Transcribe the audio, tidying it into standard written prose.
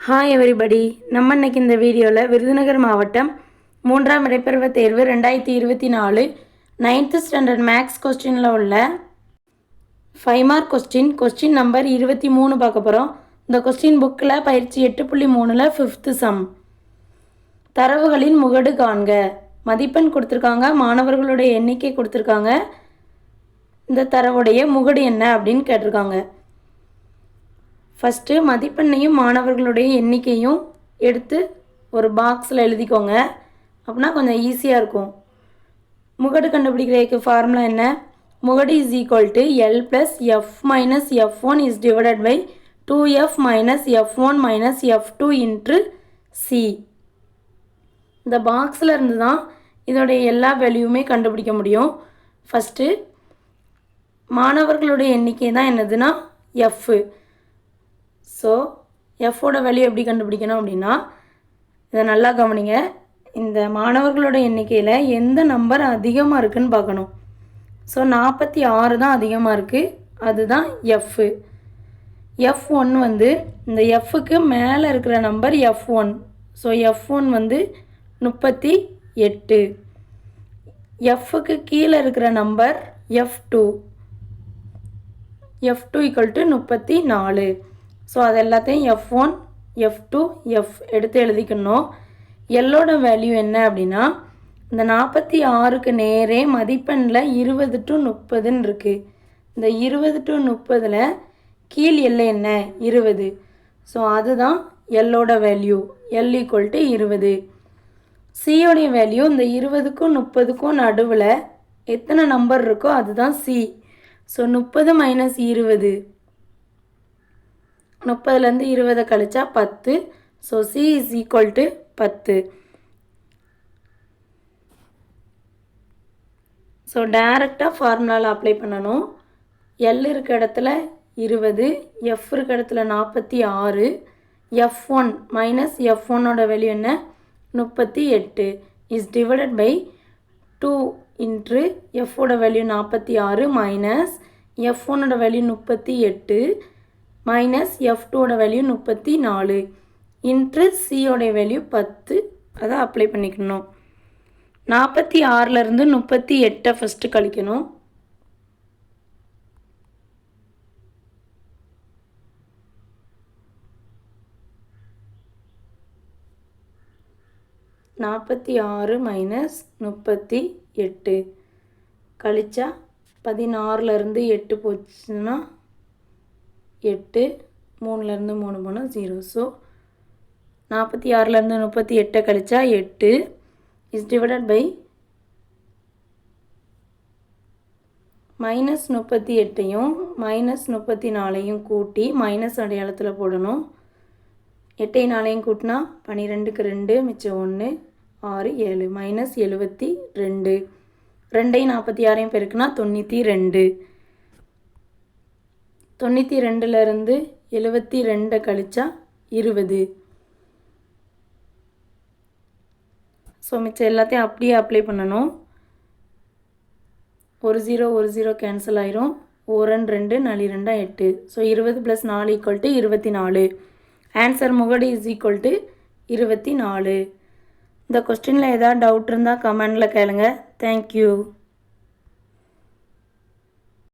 Hi everybody, நம்ம இன்னைக்கு இந்த வீடியோவில் விருதுநகர் மாவட்டம் 3ஆம் இடைப்பருவ தேர்வு 2024 9th ஸ்டாண்டர்ட் மேக்ஸ் கொஸ்டினில் உள்ள 5 மார்க் கொஸ்டின் நம்பர் 23 பார்க்க போகிறோம். இந்த கொஸ்டின் புக்கில் பயிற்சி 8.3ல் 5th சம். தரவுகளின் முகடு காண்க. மதிப்பெண் கொடுத்துருக்காங்க, மாணவர்களுடைய எண்ணிக்கை கொடுத்துருக்காங்க. இந்த தரவுடைய முகடு என்ன அப்படின்னு கேட்டிருக்காங்க. ஃபஸ்ட்டு மதிப்பெண்ணையும் மாணவர்களுடைய எண்ணிக்கையும் எடுத்து ஒரு பாக்ஸில் எழுதிக்கோங்க. அப்படின்னா கொஞ்சம் ஈஸியாக இருக்கும். முகடு கண்டுபிடிக்கிறதுக்கு ஃபார்முலா என்ன? முகடு is equal to L plus F minus F one is divided by 2f minus F one minus F two into C. இந்த பாக்ஸில் இருந்து தான் இதோடைய எல்லா வேல்யூமே கண்டுபிடிக்க முடியும். ஃபஸ்ட்டு மாணவர்களுடைய எண்ணிக்கை தான் என்னதுன்னா எஃப். ஸோ எஃப்போட வேல்யூ எப்படி கண்டுபிடிக்கணும் அப்படின்னா, இதை நல்லா கவனிங்க. இந்த மாணவர்களோட எண்ணிக்கையில் எந்த நம்பர் அதிகமாக இருக்குதுன்னு பார்க்கணும். ஸோ 46 தான் அதிகமாக இருக்குது, அதுதான் எஃப். எஃப்1 வந்து இந்த எஃப்க்கு மேலே இருக்கிற நம்பர் எஃப்1. ஸோ எஃப்1 வந்து 38. எஃப்க்கு கீழே இருக்கிற number F two. F two equal to 34. So அது எல்லாத்தையும் எஃப்1 எஃப்2 எஃப் எடுத்து எழுதிக்கணும். எல்லோட வேல்யூ என்ன அப்படின்னா, இந்த 46க்கு நேரே மதிப்பெண்ணில் 20 to 30 இருக்குது. இந்த 20 to 30ல் கீழ் எல்லை என்ன? 20. ஸோ அதுதான் எல்லோட வேல்யூ. L equal to 20. சியோடைய வேல்யூ இந்த 20க்கும் 30க்கும் நடுவில் எத்தனை நம்பர் இருக்கோ அதுதான் சி. ஸோ 30 மைனஸ் 20, 30லேருந்து 20 கழிச்சா 10. So C is equal to 10. So டைரெக்டாக ஃபார்முலாவில் அப்ளை பண்ணணும். எல் இருக்க இடத்துல 20, எஃப் இருக்க இடத்துல 46, எஃப்1 மைனஸ் எஃப்1ஓட வேல்யூ என்ன? 38 இஸ் டிவைடட் பை 2 இன்ட்ரு எஃப்போட வேல்யூ 46 மைனஸ் எஃப்1ஓட வேல்யூ 38 மைனஸ் எஃப்2ஓட வேல்யூ 34 இன்ட்ரு சியோடைய வேல்யூ 10. அதை அப்ளை பண்ணிக்கணும். 46லேருந்து 38 ஃபஸ்ட்டு கழிக்கணும். நாற்பத்தி மைனஸ் 38 கழிச்சா 16லேருந்து 8 போச்சுன்னா 8, 3லேருந்து 3 போனால் 0. ஸோ 46லேருந்து 38 கழிச்சா 8 இஸ் டிவைடட் பை மைனஸ் 38ஐயும் மைனஸ் 34ஐயும் கூட்டி மைனஸ் அடையாளத்தில் போடணும். 8 4ஐயும் கூட்டினா 12க்கு 2 மிச்சம் 1 6 7 மைனஸ் 72. 2ஐயும் 46ஐயும் பெருக்குனா 92. 92லேருந்து 72 கழிச்சா 20. ஸோ மிச்சம் எல்லாத்தையும் அப்படியே அப்ளை பண்ணணும். ஒரு 0 கேன்சல் ஆயிரும். 1 2 4 2 8. So 20 + 4 equal to 24. ஆன்சர் முகடு இஸ் ஈக்குவல் டு 24. இந்த கொஸ்டினில் ஏதாவது டவுட் இருந்தால் கமெண்டில் கேளுங்க. தேங்க்யூ.